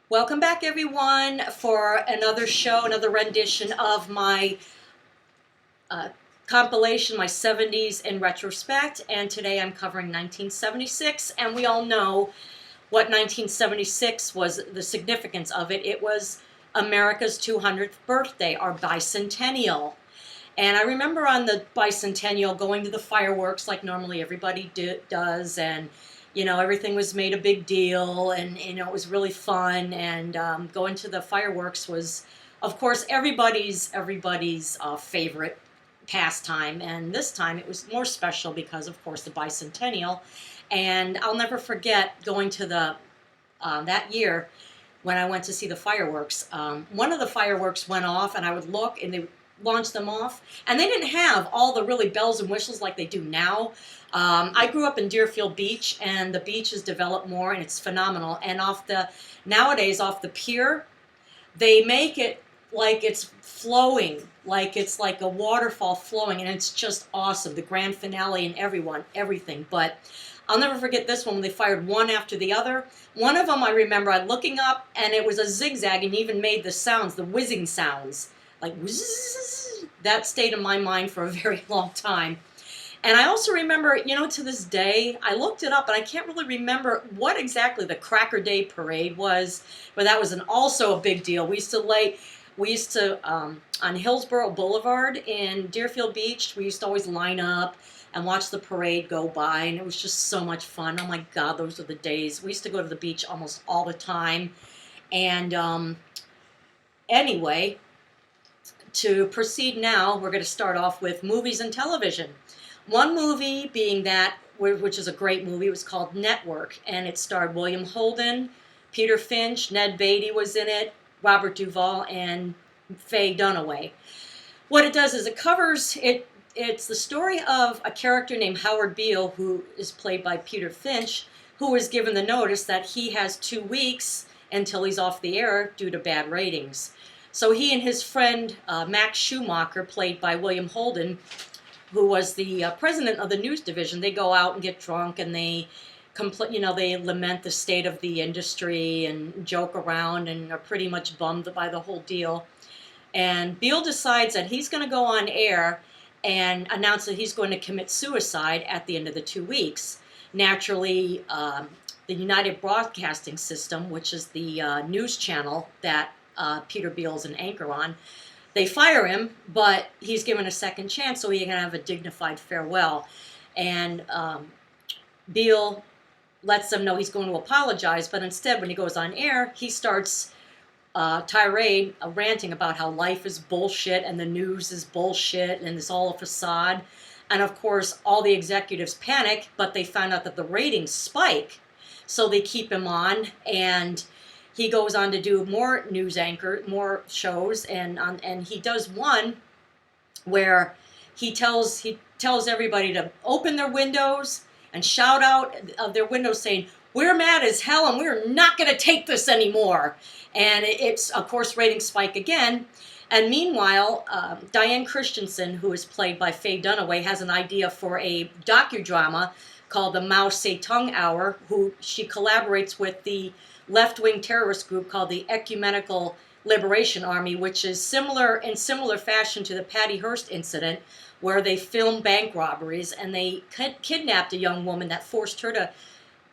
Welcome back, everyone, for another show, another rendition of my uh, compilation, my 70s in retrospect. And today I'm covering 1976. And we all know what 1976 was, the significance of it. It was America's 200th birthday, our bicentennial. And I remember on the bicentennial going to the fireworks like normally everybody does, and everything was made a big deal, and it was really fun. And going to the fireworks was, of course, everybody's favorite pastime. And this time it was more special because, of course, the bicentennial. And I'll never forget going to the that year when I went to see the fireworks. One of the fireworks went off, and I would look, and they launched them off, and they didn't have all the really bells and whistles like they do now. I grew up in Deerfield Beach, and the beach has developed more, and it's phenomenal. And nowadays off the pier, they make it like it's flowing, like it's like a waterfall flowing, and it's just awesome. The grand finale and everything. But I'll never forget this one when they fired one after the other. One of them I remember looking up, and it was a zigzag, and even made the sounds, the whizzing sounds, like whizzz. That stayed in my mind for a very long time. And I also remember, to this day, I looked it up, and I can't really remember what exactly the Cracker Day Parade was, but that was also a big deal. We used to on Hillsborough Boulevard in Deerfield Beach, we used to always line up and watch the parade go by, and it was just so much fun. Oh my God, those were the days. We used to go to the beach almost all the time. And anyway, to proceed now, we're going to start off with movies and television. One movie being that, which is a great movie, it was called Network, and it starred William Holden, Peter Finch, Ned Beatty was in it, Robert Duvall, and Faye Dunaway. What it does is it's the story of a character named Howard Beale, who is played by Peter Finch, who was given the notice that he has 2 weeks until he's off the air due to bad ratings. So he and his friend Max Schumacher, played by William Holden, who was the president of the news division, they go out and get drunk, and they they lament the state of the industry and joke around and are pretty much bummed by the whole deal. And Beale decides that he's going to go on air and announce that he's going to commit suicide at the end of the 2 weeks. Naturally, the United Broadcasting System, which is the news channel that Peter Beale's an anchor on, they fire him, but he's given a second chance so he can have a dignified farewell. And Beale lets them know he's going to apologize, but instead, when he goes on air, he starts tirade, ranting about how life is bullshit and the news is bullshit and it's all a facade. And of course, all the executives panic, but they find out that the ratings spike, so they keep him on. And he goes on to do more more shows, and he does one where he tells everybody to open their windows and shout out of their windows saying, "We're mad as hell, and we're not going to take this anymore." And it's, of course, ratings spike again. And meanwhile, Diane Christensen, who is played by Faye Dunaway, has an idea for a docudrama called the Mao Zedong Hour, who she collaborates with the left-wing terrorist group called the Ecumenical Liberation Army, which is in similar fashion to the Patty Hearst incident, where they filmed bank robberies, and they kidnapped a young woman that forced her to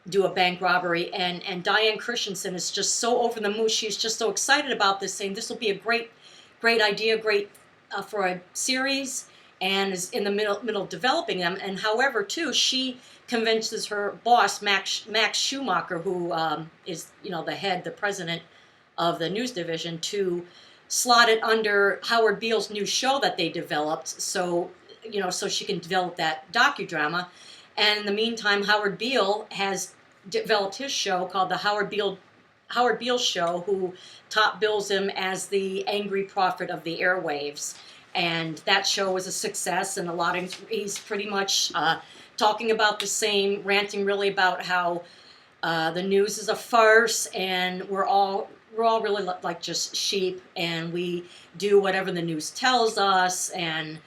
do a bank robbery. And Diane Christensen is just so over the moon. She's just so excited about this, saying this will be a great idea, for a series, and is in the middle of developing them. And however, too, she convinces her boss, Max Schumacher, who is the president of the news division, to slot it under Howard Beale's new show that they developed, so she can develop that docudrama. And in the meantime, Howard Beale has developed his show called the Howard Beale Show, who top bills him as the angry prophet of the airwaves. And that show was a success, and he's pretty much talking about the same, ranting really about how the news is a farce, and we're all really like just sheep, and we do whatever the news tells us. And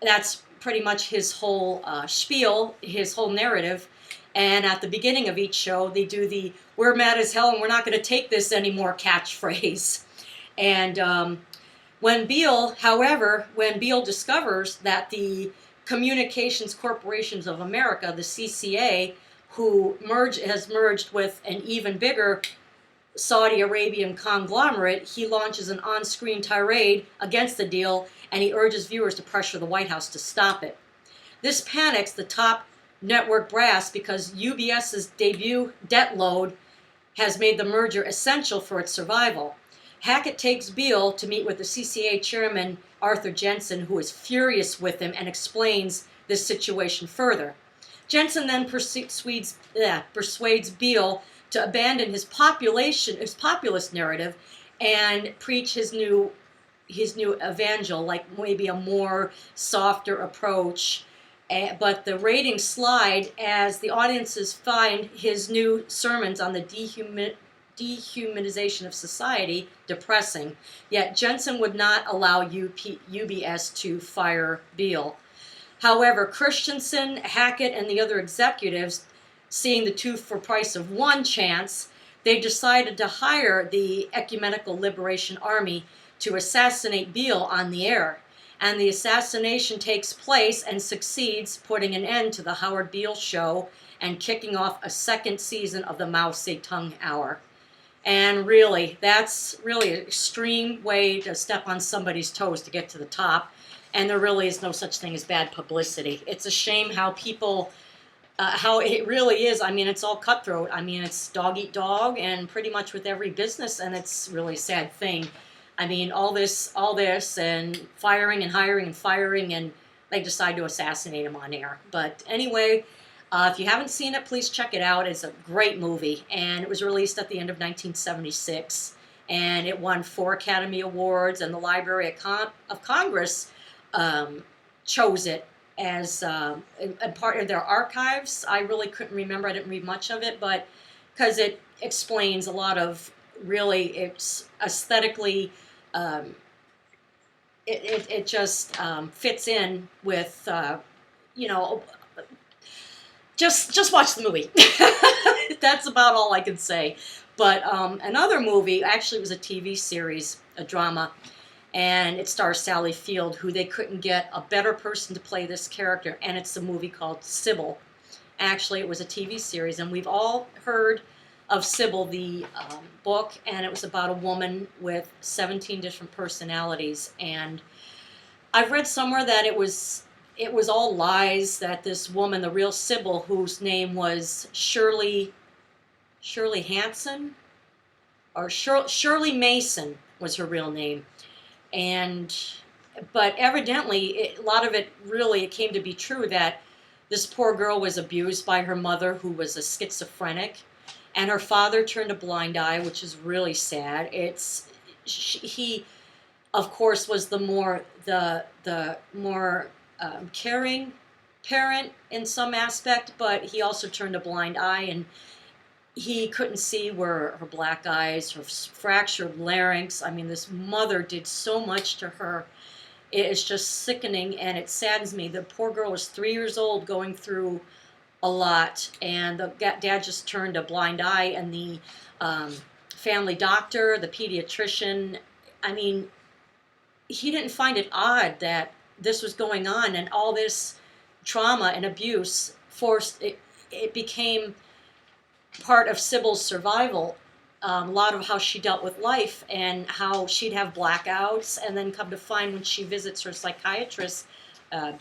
that's pretty much his whole spiel, his whole narrative. And at the beginning of each show, they do the "We're mad as hell and we're not going to take this anymore" catchphrase. And when Beale discovers that the Communications Corporations of America, the CCA, has merged with an even bigger Saudi Arabian conglomerate, he launches an on-screen tirade against the deal, and he urges viewers to pressure the White House to stop it. This panics the top network brass because UBS's debut debt load has made the merger essential for its survival. Hackett takes Beale to meet with the CCA chairman, Arthur Jensen, who is furious with him and explains this situation further. Jensen then persuades Beale to abandon his populist narrative and preach his new evangel, like maybe a more softer approach. But the ratings slide as the audiences find his new sermons on the dehumanization of society depressing. Yet Jensen would not allow UBS to fire Beale. However, Christensen, Hackett, and the other executives, seeing the two for price of one chance, they decided to hire the Ecumenical Liberation Army to assassinate Beale on the air. And the assassination takes place and succeeds, putting an end to the Howard Beale Show and kicking off a second season of the Mao Zedong Hour. And really, that's really an extreme way to step on somebody's toes to get to the top. And there really is no such thing as bad publicity. It's a shame how people, how it really is. I mean, it's all cutthroat. I mean, it's dog eat dog, and pretty much with every business, and it's really a sad thing. I mean, all this, and firing and hiring and firing, and they decide to assassinate him on air. But anyway, if you haven't seen it, please check it out. It's a great movie, and it was released at the end of 1976, and it won 4 Academy Awards, and the Library of Congress chose it as a part of their archives. I really couldn't remember. I didn't read much of it, but because it explains a lot of really, it's aesthetically, it just fits in with, just watch the movie. That's about all I can say. But another movie, actually it was a TV series, a drama, and it stars Sally Field, who they couldn't get a better person to play this character, and it's a movie called Sybil. Actually, it was a TV series, and we've all heard of Sybil, the book, and it was about a woman with 17 different personalities. And I've read somewhere that it was all lies, that this woman, the real Sybil, whose name was Shirley Hanson, or Shirley Mason was her real name. But evidently, a lot of it really, it came to be true that this poor girl was abused by her mother, who was a schizophrenic, and her father turned a blind eye, which is really sad. He, of course, was the more caring parent in some aspect, but he also turned a blind eye, and he couldn't see where her black eyes, her fractured larynx. I mean, this mother did so much to her. It is just sickening, and it saddens me. The poor girl was 3 years old, going through a lot, and the dad just turned a blind eye, and the family doctor, the pediatrician, I mean, he didn't find it odd that this was going on, and all this trauma and abuse it became part of Sybil's survival. A lot of how she dealt with life, and how she'd have blackouts, and then come to find, when she visits her psychiatrist,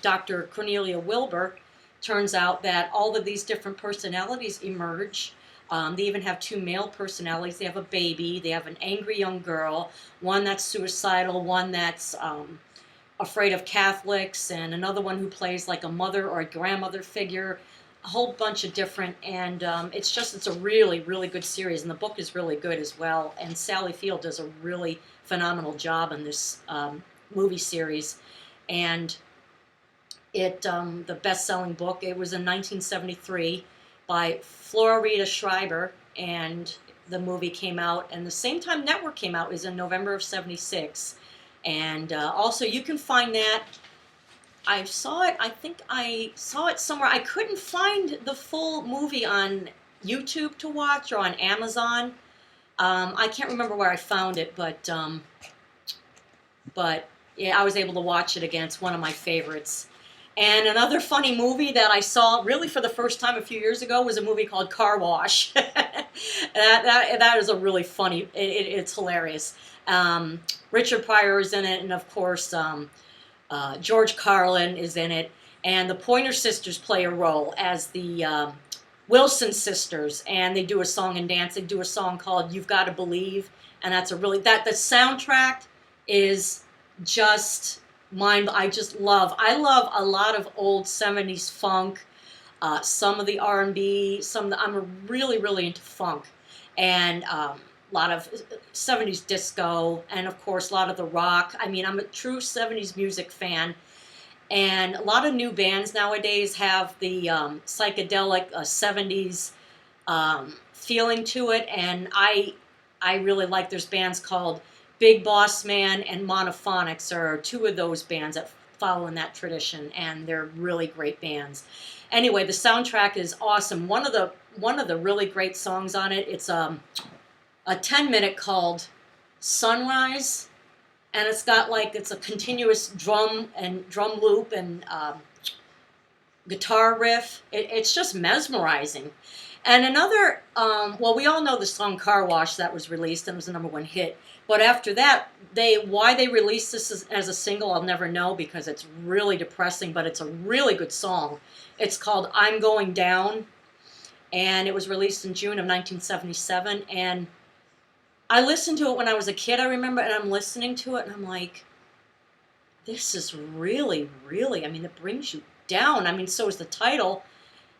Dr. Cornelia Wilbur, turns out that all of these different personalities emerge. They even have 2 male personalities. They have a baby. They have an angry young girl, one that's suicidal, one that's afraid of Catholics, and another one who plays like a mother or a grandmother figure. A whole bunch of different, and it's a really, really good series, and the book is really good as well. And Sally Field does a really phenomenal job in this movie series. And the best-selling book, it was in 1973 by Flora Rita Schreiber, and the movie came out, and the same time Network came out was in November of '76. And also, you can find that I saw it. I think I saw it somewhere. I couldn't find the full movie on YouTube to watch or on Amazon. I can't remember where I found it, but yeah, I was able to watch it again. It's one of my favorites. And another funny movie that I saw really for the first time a few years ago was a movie called Car Wash. That is a really funny. It's hilarious. Richard Pryor is in it, and of course George Carlin is in it, and the Pointer Sisters play a role as the Wilson sisters, and they do a song and dance. They do a song called "You've Got to Believe," and that's a really that the soundtrack is just mind. I love a lot of old '70s funk, some of the R&B, I'm really really into funk, and a lot of '70s disco, and of course a lot of the rock. I mean, I'm a true '70s music fan. And a lot of new bands nowadays have the psychedelic '70s feeling to it, and I really like. There's bands called Big Boss Man and Monophonics are two of those bands that follow in that tradition, and they're really great bands. Anyway, the soundtrack is awesome. One of the really great songs on it. It's a 10-minute called Sunrise, and it's a continuous drum loop and guitar riff. It's just mesmerizing. And another, well, we all know the song "Car Wash" that was released and was the #1 hit. But after that, why they released this as a single, I'll never know because it's really depressing. But it's a really good song. It's called "I'm Going Down," and it was released in June of 1977. And I listened to it when I was a kid, I remember, and I'm listening to it, and I'm like, this is really, really, I mean, it brings you down. I mean, so is the title,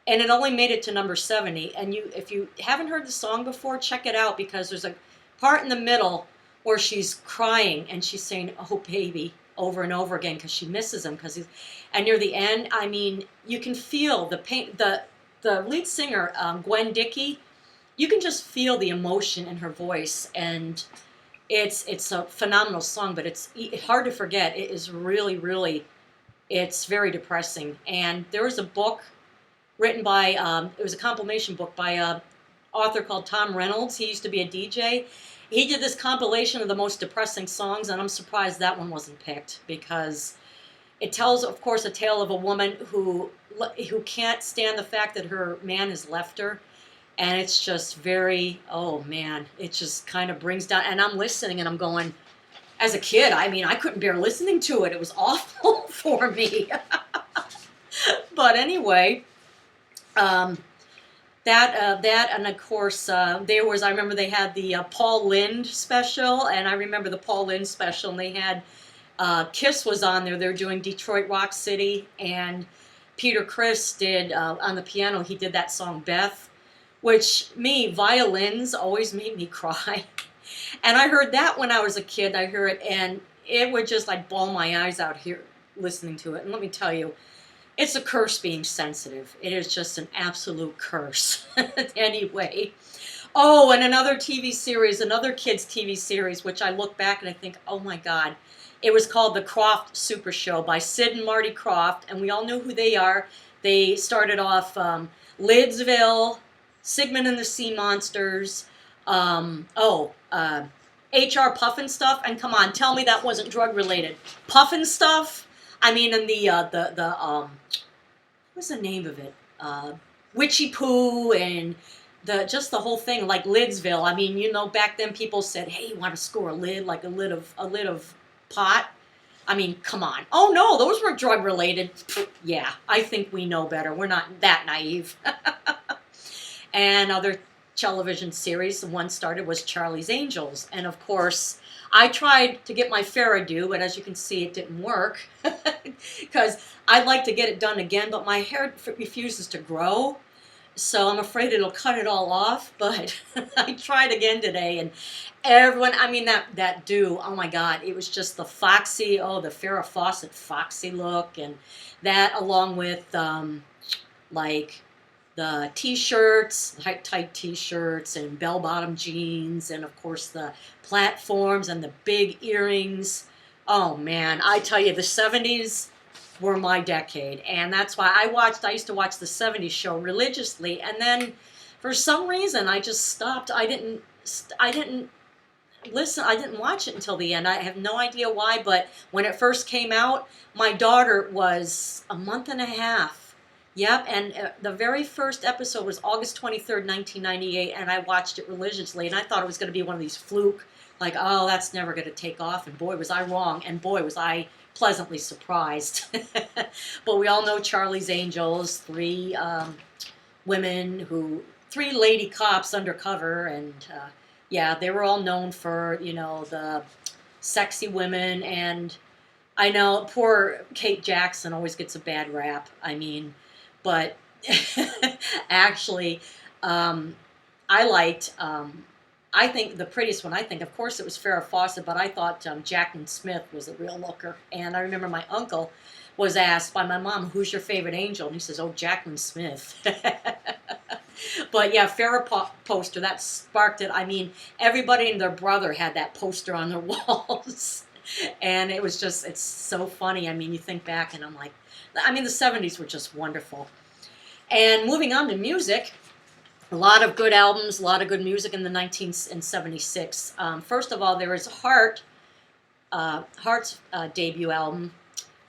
and it only made it to number 70. And if you haven't heard the song before, check it out, because there's a part in the middle where she's crying, and she's saying, "Oh, baby," over and over again, because she misses him, and near the end, I mean, you can feel the pain, the lead singer, Gwen Dickey, you can just feel the emotion in her voice, and it's a phenomenal song. But it's hard to forget. It is really, really, it's very depressing. And there was a book written by it was a compilation book by a author called Tom Reynolds. He used to be a DJ. He did this compilation of the most depressing songs, and I'm surprised that one wasn't picked, because it tells, of course, a tale of a woman who can't stand the fact that her man has left her. And it's just very, oh man, it just kind of brings down. And I'm listening and I'm going, as a kid, I mean, I couldn't bear listening to it. It was awful for me. But anyway, that and of course, I remember they had the Paul Lynde special. And I remember the Paul Lynde special, and they had, Kiss was on there. They were doing Detroit Rock City. And Peter Criss did, on the piano, he did that song, Beth, which violins always made me cry. And I heard that when I was a kid. I heard it, and it would just like bawl my eyes out here listening to it. And let me tell you, it's a curse being sensitive. It is just an absolute curse. Anyway. Oh, and another TV series, another kids' TV series, which I look back and I think, oh my God. It was called The Croft Super Show by Sid and Marty Croft, and we all know who they are. They started off Lidsville, Sigmund and the Sea Monsters, HR Puffin Stuff, and come on, tell me that wasn't drug related. Puffin Stuff, I mean, and what's the name of it? Witchy Poo, and the whole thing, like Lidsville. I mean, back then people said, "Hey, you want to score a lid, like a lid of pot?" I mean, come on. Oh no, those were drug related. Yeah, I think we know better. We're not that naive. And other television series, the one started was Charlie's Angels. And of course, I tried to get my fair due, but as you can see, it didn't work. Because I'd like to get it done again, but my hair refuses to grow. So I'm afraid it'll cut it all off. But I tried again today, and everyone, I mean, that do, oh my God, it was just the the Farrah Fawcett foxy look, and that along with the t-shirts, tight t-shirts, and bell-bottom jeans, and of course the platforms and the big earrings. Oh man, I tell you, the '70s, were my decade, and that's why I used to watch the '70s show religiously, and then for some reason I just stopped. I didn't listen. I didn't watch it until the end. I have no idea why, but when it first came out, my daughter was a month and a half. Yep, and the very first episode was August 23rd, 1998, and I watched it religiously, and I thought it was going to be one of these fluke, like, oh, that's never going to take off, and boy, was I wrong, and boy, was I pleasantly surprised. But we all know Charlie's Angels, women who, three lady cops undercover, and yeah, they were all known for, the sexy women, and I know poor Kate Jackson always gets a bad rap. I mean, but actually, um, I liked. I think the prettiest one. I think, of course, it was Farrah Fawcett, but I thought Jacqueline Smith was a real looker. And I remember my uncle was asked by my mom, "Who's your favorite angel?" And he says, "Oh, Jacqueline Smith." But yeah, Farrah poster that sparked it. I mean, everybody and their brother had that poster on their walls. And it's so funny. I mean, you think back and I'm like, I mean, the '70s were just wonderful. And moving on to music, a lot of good albums, a lot of good music in the 1976. First of all, there was Heart's debut album.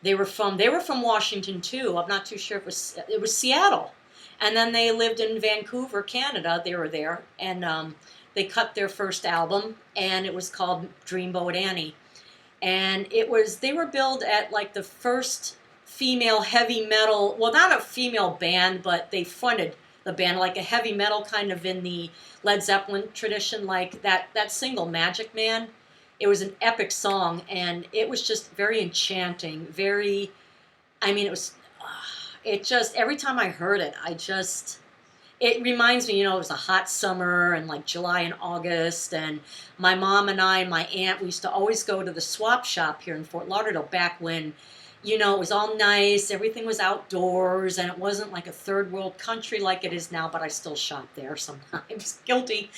They were from Washington too. I'm not too sure if it was Seattle, and then they lived in Vancouver, Canada. They were there, and they cut their first album, and it was called Dreamboat Annie. And they were billed at like the first female heavy metal, well, not a female band, but they fronted the band like a heavy metal kind of in the Led Zeppelin tradition, like that single Magic Man. It was an epic song, and it was just very enchanting, I mean, it just, every time I heard it, it reminds me, it was a hot summer and like July and August, and my mom and I and my aunt, we used to always go to the swap shop here in Fort Lauderdale back when, it was all nice, everything was outdoors, and it wasn't like a third world country like it is now, but I still shop there sometimes, guilty.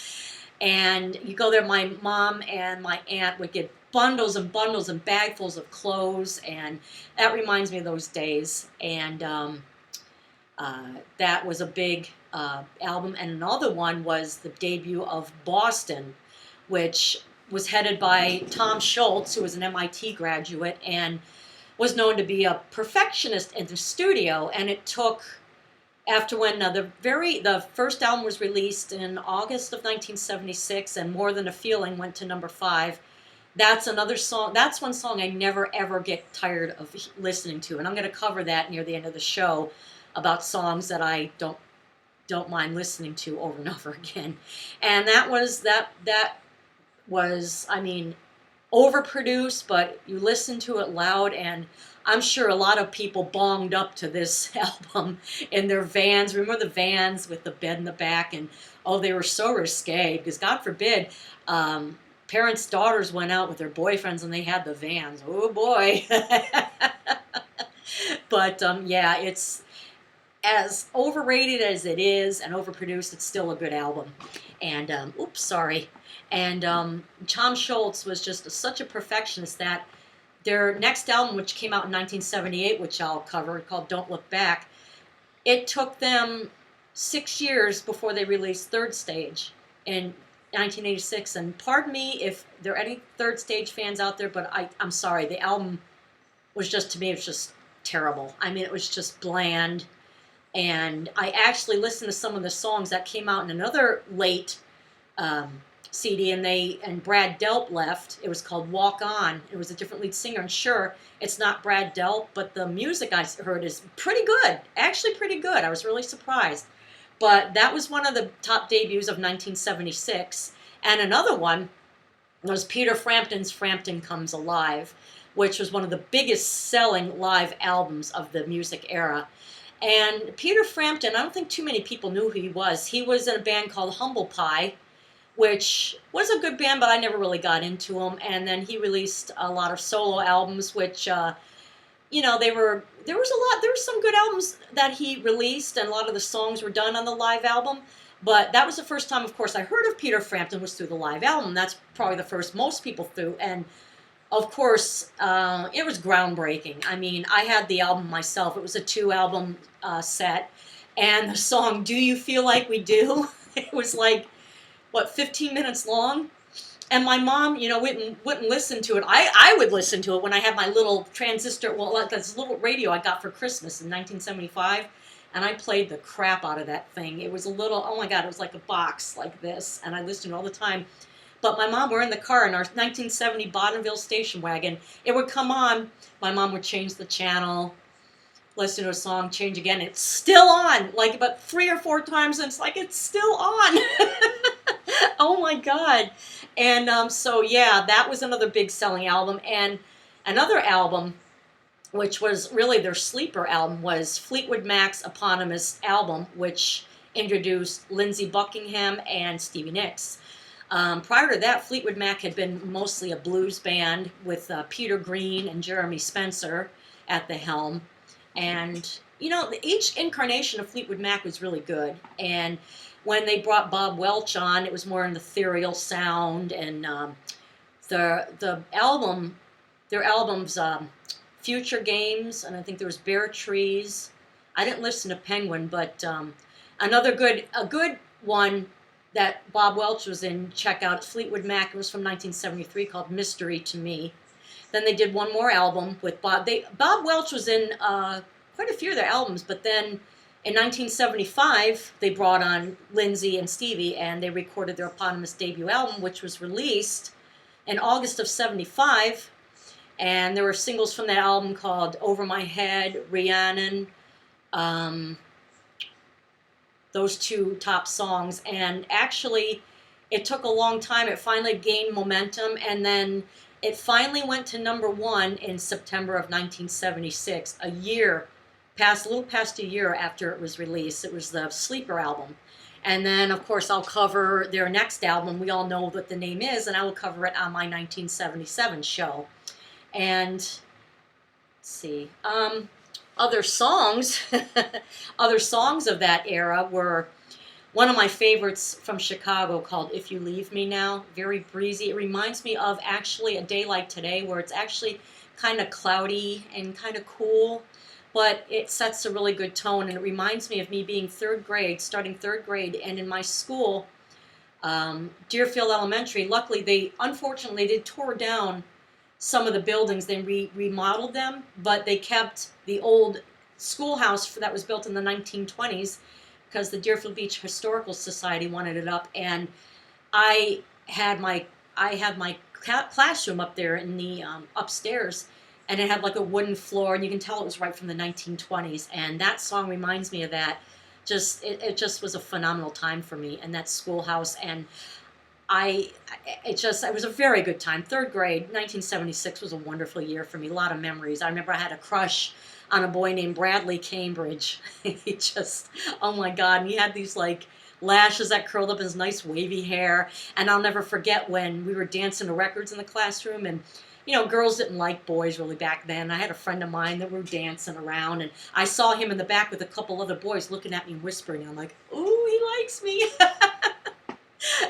And you go there, my mom and my aunt would get bundles and bundles and bagfuls of clothes, and that reminds me of those days. And that was a big album. And another one was the debut of Boston, which was headed by Tom Schultz, who was an MIT graduate and was known to be a perfectionist in the studio. And it took, after when the first album was released in August of 1976, and More Than a Feeling went to number 5. That's another song. That's one song I never ever get tired of listening to, and I'm going to cover that near the end of the show about songs that I don't mind listening to over and over again. And that was, I mean, overproduced, but you listen to it loud, and I'm sure a lot of people bonged up to this album in their vans. Remember the vans with the bed in the back? And oh, they were so risque, because God forbid, parents' daughters went out with their boyfriends and they had the vans. Oh boy. But yeah, it's as overrated as it is and overproduced, it's still a good album. And oops, sorry. And Tom Schultz was just such a perfectionist that their next album, which came out in 1978, which I'll cover, called Don't Look Back, it took them 6 years before they released Third Stage in 1986. And pardon me if there are any Third Stage fans out there, but I'm sorry. The album was just, to me, it was just terrible. I mean, it was just bland. And I actually listened to some of the songs that came out in another late CD, and Brad Delp left. It was called Walk On. It was a different lead singer, and sure, it's not Brad Delp, but the music I heard is pretty good. Actually pretty good. I was really surprised. But that was one of the top debuts of 1976. And another one was Peter Frampton's Frampton Comes Alive, which was one of the biggest selling live albums of the music era. And Peter Frampton, I don't think too many people knew who he was. He was in a band called Humble Pie, which was a good band, but I never really got into him. And then he released a lot of solo albums, which, there were some good albums that he released, and a lot of the songs were done on the live album. But that was the first time, of course, I heard of Peter Frampton was through the live album. That's probably the first most people through. And of course, it was groundbreaking. I mean, I had the album myself. It was a two-album set, and the song "Do You Feel Like We Do" it was like what 15 minutes long. And my mom, wouldn't listen to it. I would listen to it when I had my little transistor, well, like this little radio I got for Christmas in 1975, and I played the crap out of that thing. It was a little, oh my God, it was like a box like this, and I listened to it all the time. But my mom, we're in the car in our 1970 Bonneville station wagon. It would come on. My mom would change the channel, listen to a song, change again. It's still on, like about 3 or 4 times, and it's like it's still on. Oh my God. And so, yeah, that was another big selling album. And another album, which was really their sleeper album, was Fleetwood Mac's eponymous album, which introduced Lindsey Buckingham and Stevie Nicks. Prior to that, Fleetwood Mac had been mostly a blues band with Peter Green and Jeremy Spencer at the helm. And, each incarnation of Fleetwood Mac was really good. And when they brought Bob Welch on, it was more an ethereal sound. And the album, their albums, Future Games, and I think there was Bare Trees. I didn't listen to Penguin, but a good one that Bob Welch was in, check out Fleetwood Mac. It was from 1973 called Mystery to Me. Then they did one more album with Bob. Bob Welch was in quite a few of their albums, but then in 1975 they brought on Lindsey and Stevie, and they recorded their eponymous debut album, which was released in August of '75. And there were singles from that album called "Over My Head," "Rhiannon." Those two top songs, and actually it took a long time. It finally gained momentum, and then it finally went to #1 in September of 1976, a little past a year after it was released. It was the sleeper album. And then, of course, I'll cover their next album. We all know what the name is, and I will cover it on my 1977 show. And let's see. Other songs, other songs of that era were one of my favorites from Chicago called "If You Leave Me Now." Very breezy. It reminds me of actually a day like today, where it's actually kind of cloudy and kind of cool, but it sets a really good tone. And it reminds me of me being starting third grade, and in my school, Deerfield Elementary. Luckily, unfortunately, they tore down some of the buildings. They remodeled them, but they kept the old schoolhouse that was built in the 1920s because the Deerfield Beach Historical Society wanted it up. And I had my classroom up there in the upstairs, and it had like a wooden floor, and you can tell it was right from the 1920s. And that song reminds me of that. It just was a phenomenal time for me in that schoolhouse. And it was a very good time. Third grade, 1976 was a wonderful year for me. A lot of memories. I remember I had a crush on a boy named Bradley Cambridge. Oh my God. And he had these like lashes that curled up in his nice wavy hair. And I'll never forget when we were dancing to records in the classroom, and girls didn't like boys really back then. I had a friend of mine that were dancing around, and I saw him in the back with a couple other boys looking at me and whispering. And I'm like, ooh, he likes me.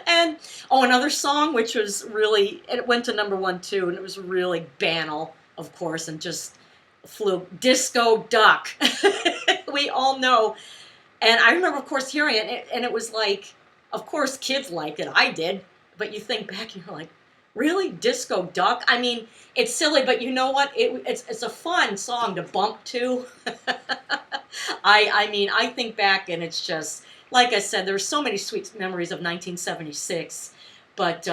And another song which was really, it went to #1 too, and it was really banal, of course, and just flew, "Disco Duck." We all know. And I remember, of course, hearing it, and it was like, of course, kids liked it. I did. But you think back and you're like, really? "Disco Duck"? I mean, it's silly, but you know what? It's a fun song to bump to. I think back, and it's just, like I said, there's so many sweet memories of 1976. But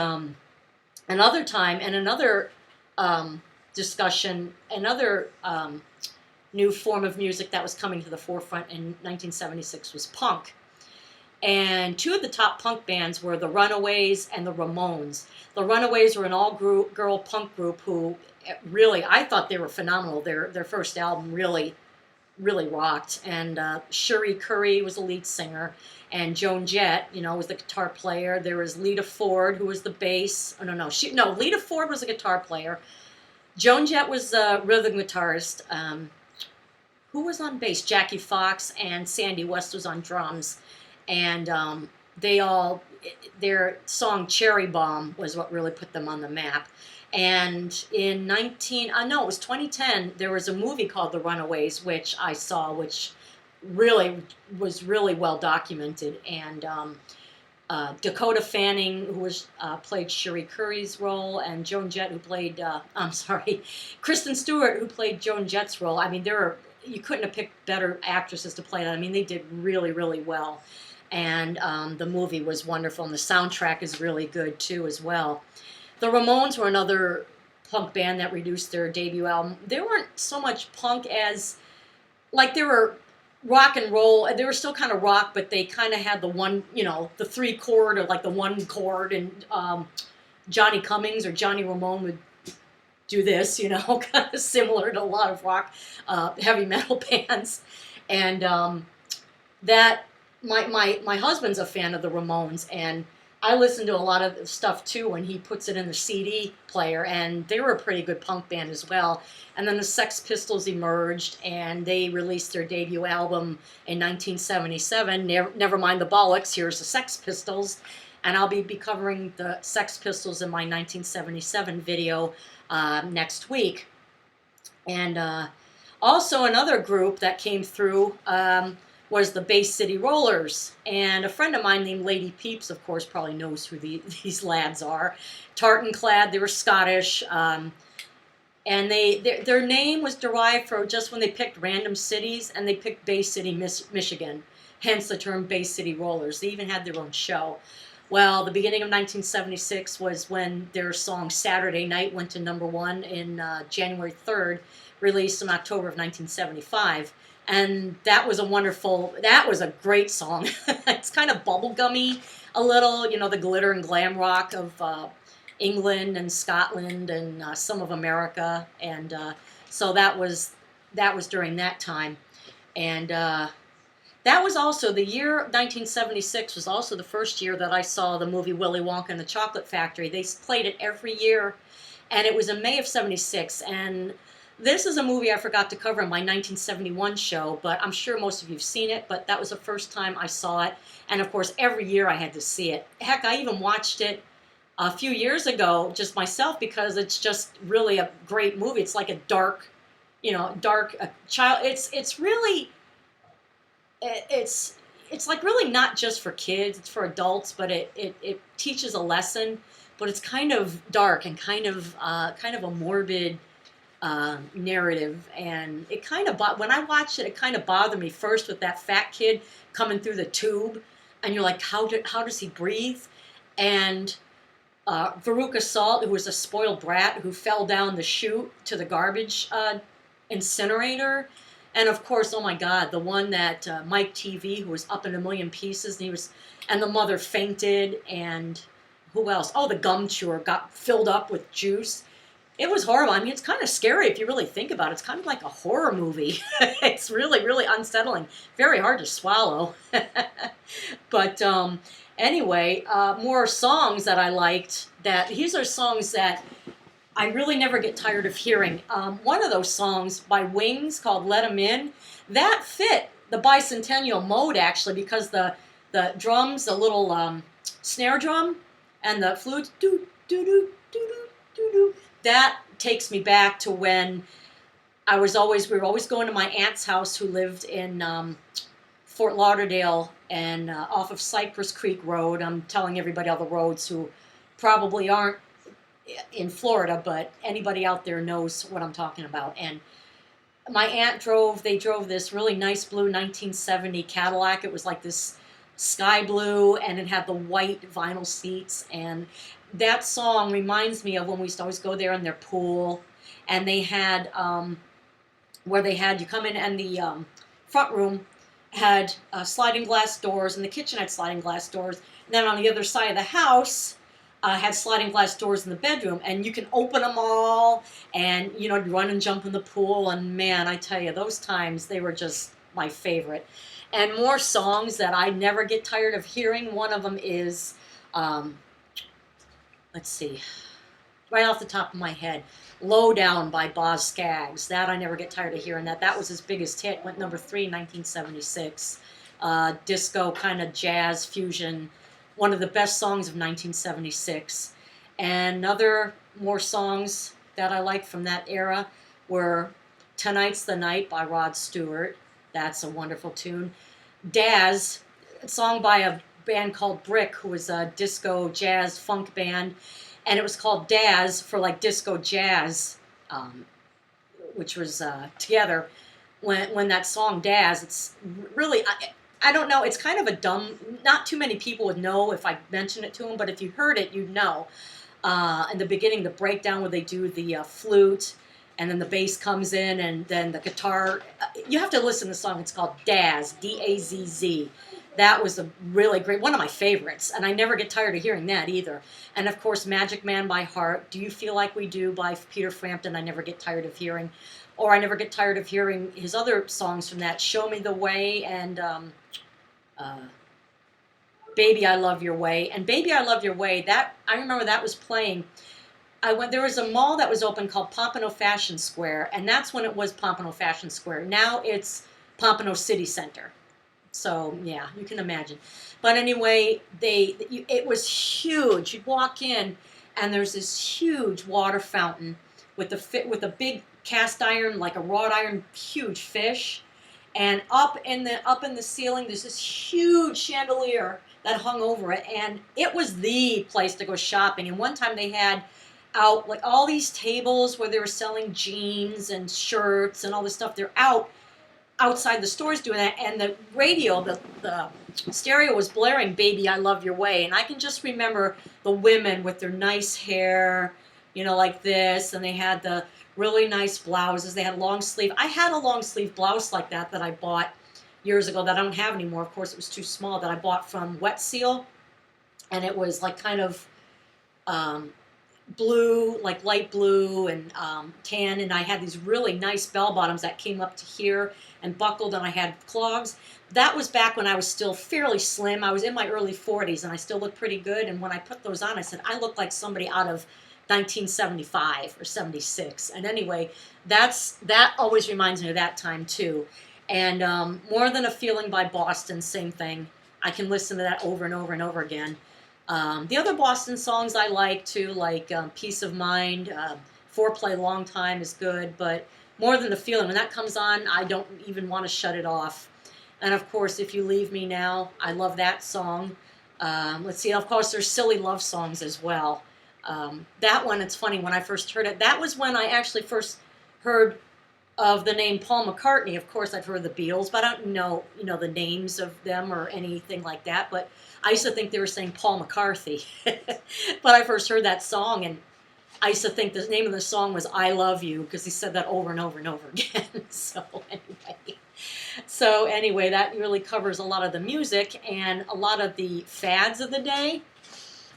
another time, and another discussion, another new form of music that was coming to the forefront in 1976 was punk. And two of the top punk bands were the Runaways and the Ramones. The Runaways were an all-girl punk group who really, I thought they were phenomenal. Their first album really rocked. And Cherie Currie was the lead singer, and Joan Jett, was the guitar player. There was Lita Ford, who was the bass. Oh, no, Lita Ford was the guitar player. Joan Jett was the rhythm guitarist. Who was on bass? Jackie Fox, and Sandy West was on drums. And they all their song Cherry Bomb was what really put them on the map. And in no, it was 2010, there was a movie called The Runaways, which I saw, which really was really well documented. And Dakota Fanning, who was played Cherie Curry's role, and Joan Jett, who played Kristen Stewart, who played Joan Jett's role. I mean, you couldn't have picked better actresses to play that. I mean, they did really, really well. And the movie was wonderful, and the soundtrack is really good too as well. The Ramones were another punk band that released their debut album. They weren't so much punk as, like, they were rock and roll. They were still kind of rock, but they kind of had the one, the 3-chord or like the 1 chord. And Johnny Cummings or Johnny Ramone would do this, kind of similar to a lot of rock, heavy metal bands. And that my husband's a fan of the Ramones, and I listen to a lot of stuff too when he puts it in the CD player, and they were a pretty good punk band as well. And then the Sex Pistols emerged, and they released their debut album in 1977, Never Mind the Bollocks, Here's the Sex Pistols. And I'll be covering the Sex Pistols in my 1977 video next week. And also another group that came through was the Bay City Rollers. And a friend of mine named Lady Peeps, of course, probably knows who these lads are. Tartan clad, they were Scottish. And their name was derived from just when they picked random cities, and they picked Bay City, Michigan. Hence the term Bay City Rollers. They even had their own show. Well, the beginning of 1976 was when their song Saturday Night went to #1 in January 3rd, released in October of 1975. And that was a great song. It's kind of bubblegummy a little, the glitter and glam rock of England and Scotland and some of America. And so that was during that time. And that was also the year 1976 was also the first year that I saw the movie Willy Wonka and the Chocolate Factory. They played it every year, and it was in May of '76. And this is a movie I forgot to cover in my 1971 show, but I'm sure most of you have seen it, but that was the first time I saw it. And of course, every year I had to see it. Heck, I even watched it a few years ago just myself because it's just really a great movie. It's like a dark child. It's really, it's like really not just for kids, it's for adults, but it teaches a lesson, but it's kind of dark and kind of a morbid narrative, and it kind of when I watched it kind of bothered me first with that fat kid coming through the tube, and you're like, how does he breathe? And Veruca Salt, who was a spoiled brat who fell down the chute to the garbage incinerator, and of course, oh my God, the one that Mike TV, who was up in a million pieces, and the mother fainted, and who else? Oh, the gum chewer got filled up with juice. It was horrible. I mean, it's kind of scary if you really think about it. It's kind of like a horror movie. It's really, really unsettling. Very hard to swallow. But anyway, more songs that I liked. These are songs that I really never get tired of hearing. One of those songs by Wings called Let 'Em In, that fit the bicentennial mode actually, because the drums, the little snare drum, and the flute, do do do do do do do. That takes me back to when we were always going to my aunt's house, who lived in Fort Lauderdale and off of Cypress Creek Road. I'm telling everybody all the roads who probably aren't in Florida, but anybody out there knows what I'm talking about. And my aunt drove this really nice blue 1970 Cadillac. It was like this sky blue, and it had the white vinyl seats. And that song reminds me of when we used to always go there in their pool, and they had you come in, and the front room had sliding glass doors, and the kitchen had sliding glass doors. And then on the other side of the house had sliding glass doors in the bedroom, and you can open them all, and run and jump in the pool. And man, I tell you, those times, they were just my favorite. And more songs that I never get tired of hearing. One of them is let's see, right off the top of my head, Low Down by Boz Scaggs. That I never get tired of hearing that. That was his biggest hit, went #3 in 1976. Disco, kind of jazz fusion one of the best songs of 1976. And other more songs that I like from that era were Tonight's the Night by Rod Stewart. That's a wonderful tune. Daz, a song by a band called Brick, who was a disco jazz funk band. And it was called Daz for like disco jazz, um, which was together. When that song Daz, it's really, I don't know, it's kind of a dumb, not too many people would know if I mentioned it to them, but if you heard it, you'd know. In the beginning, the breakdown where they do the flute, and then the bass comes in, and then the guitar. You have to listen to the song. It's called Daz, D-A-Z-Z. That was a really great, one of my favorites, and I never get tired of hearing that either. And of course, Magic Man by Heart, Do You Feel Like We Do by Peter Frampton, I never get tired of hearing. Or I never get tired of hearing his other songs from that, Show Me the Way and uh, Baby I Love Your Way. And Baby I Love Your Way, that I remember that was playing. There was a mall that was open called Pompano Fashion Square, and that's when it was Pompano Fashion Square. Now it's Pompano City Center. So yeah, you can imagine. But anyway, it was huge. You'd walk in, and there's this huge water fountain with a big cast iron, like a wrought iron, huge fish, and up in the ceiling, there's this huge chandelier that hung over it, and it was the place to go shopping. And one time they had out like all these tables where they were selling jeans and shirts and all this stuff. They're outside the stores doing that, and the radio, the stereo was blaring Baby I Love Your Way. And I can just remember the women with their nice hair, like this, and they had the really nice blouses. They had long sleeve. I had a long sleeve blouse like that I bought years ago that I don't have anymore. Of course, it was too small, that I bought from Wet Seal, and it was like kind of blue, like light blue and tan, and I had these really nice bell bottoms that came up to here and buckled, and I had clogs. That was back when I was still fairly slim. I was in my early 40s, and I still looked pretty good, and when I put those on, I said, I look like somebody out of 1975 or 76. And anyway, that always reminds me of that time too. And More Than a Feeling by Boston, same thing. I can listen to that over and over and over again. The other Boston songs I like too, like Peace of Mind, Foreplay Long Time is good, but More Than the Feeling, when that comes on, I don't even want to shut it off. And of course, If You Leave Me Now, I love that song. Let's see, of course, there's silly love songs as well. That one, it's funny, when I first heard it, that was when I actually first heard of the name Paul McCartney. Of course, I've heard the Beatles, but I don't know, the names of them or anything like that. But I used to think they were saying Paul McCarthy. But I first heard that song, and I used to think the name of the song was I Love You, because he said that over and over and over again. So anyway, that really covers a lot of the music and a lot of the fads of the day.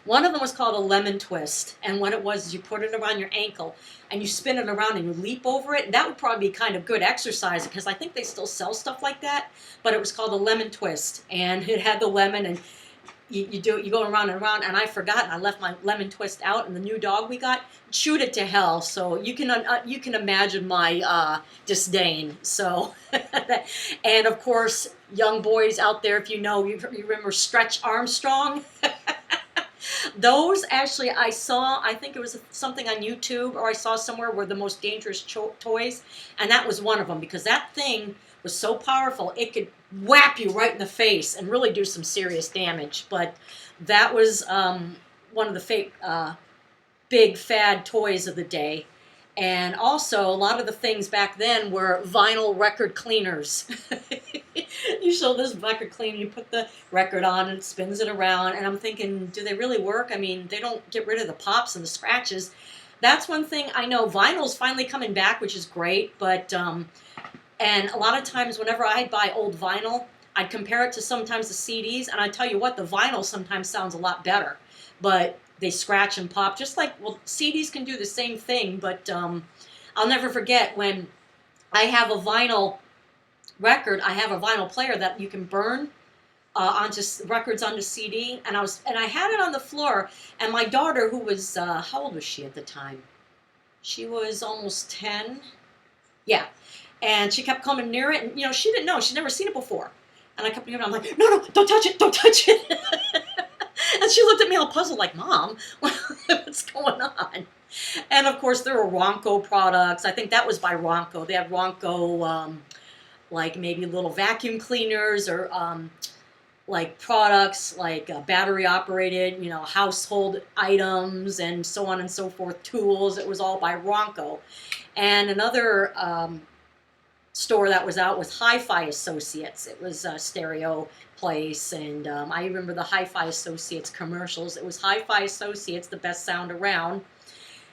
One of them was called a lemon twist, and what it was is you put it around your ankle and you spin it around and you leap over it. That would probably be kind of good exercise, because I think they still sell stuff like that. But it was called a lemon twist, and it had the lemon, and you go around and around. And I forgot, and I left my lemon twist out, and the new dog we got chewed it to hell. So you can imagine my disdain. So, and of course, young boys out there, if you remember Stretch Armstrong. Those actually I saw, I think it was something on YouTube, or I saw somewhere, were the most dangerous toys, and that was one of them, because that thing was so powerful it could whap you right in the face and really do some serious damage. But that was one of the big fad toys of the day. And also, a lot of the things back then were vinyl record cleaners. You show this record cleaner, you put the record on, and it spins it around. And I'm thinking, do they really work? I mean, they don't get rid of the pops and the scratches. That's one thing I know. Vinyl's finally coming back, which is great. But and a lot of times, whenever I buy old vinyl, I'd compare it to sometimes the CDs. And I tell you what, the vinyl sometimes sounds a lot better. But they scratch and pop, just like, well, CDs can do the same thing. But I'll never forget when I have a vinyl record, I have a vinyl player that you can burn onto records onto CD, and I had it on the floor, and my daughter, who was how old was she at the time? She was almost 10, yeah, and she kept coming near it, and she didn't know, she'd never seen it before, and I kept giving, I'm like, no, don't touch it, And she looked at me all puzzled, like, Mom, what's going on? And of course, there were Ronco products. I think that was by Ronco. They had Ronco, like maybe little vacuum cleaners or like products like battery operated, household items and so on and so forth, tools. It was all by Ronco. And another store that was out was Hi-Fi Associates. It was a stereo place, and I remember the Hi-Fi Associates commercials. It was Hi-Fi Associates, the best sound around.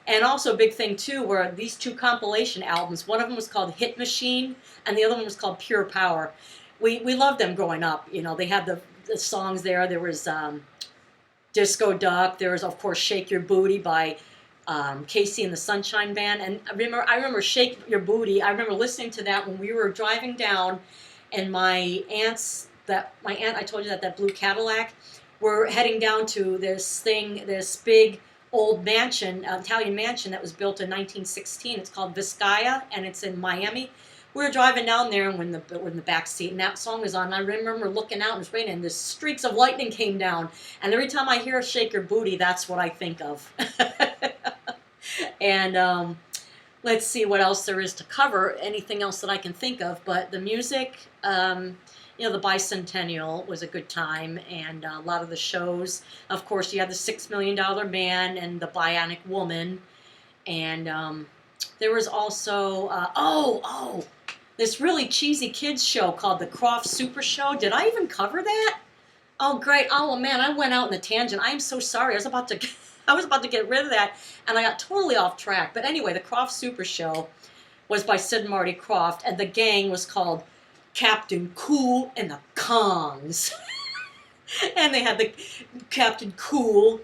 And also a big thing too were these two compilation albums. One of them was called Hit Machine, and the other one was called Pure Power. We loved them growing up. They had the songs there. There was Disco Duck. There was, of course, Shake Your Booty by Casey and the Sunshine Band. And I remember Shake Your Booty. I remember listening to that when we were driving down, and my aunt, I told you that blue Cadillac, we're heading down to this big old mansion, Italian mansion that was built in 1916. It's called Vizcaya, and it's in Miami. We were driving down there, and when the back seat, and that song was on, and I remember looking out, and it was raining, and the streaks of lightning came down. And every time I hear "Shake Your Booty," that's what I think of. And let's see what else there is to cover. Anything else that I can think of? But the music, the Bicentennial was a good time, and a lot of the shows. Of course, you had the $6 Million Man and the Bionic Woman, and there was also this really cheesy kids show called the Croft Super Show. Did I even cover that? Oh, great. Oh, man, I went out in a tangent. I'm so sorry. I was about to get rid of that, and I got totally off track. But anyway, the Croft Super Show was by Sid and Marty Krofft, and the gang was called Captain Cool and the Kongs. And they had the Captain Cool.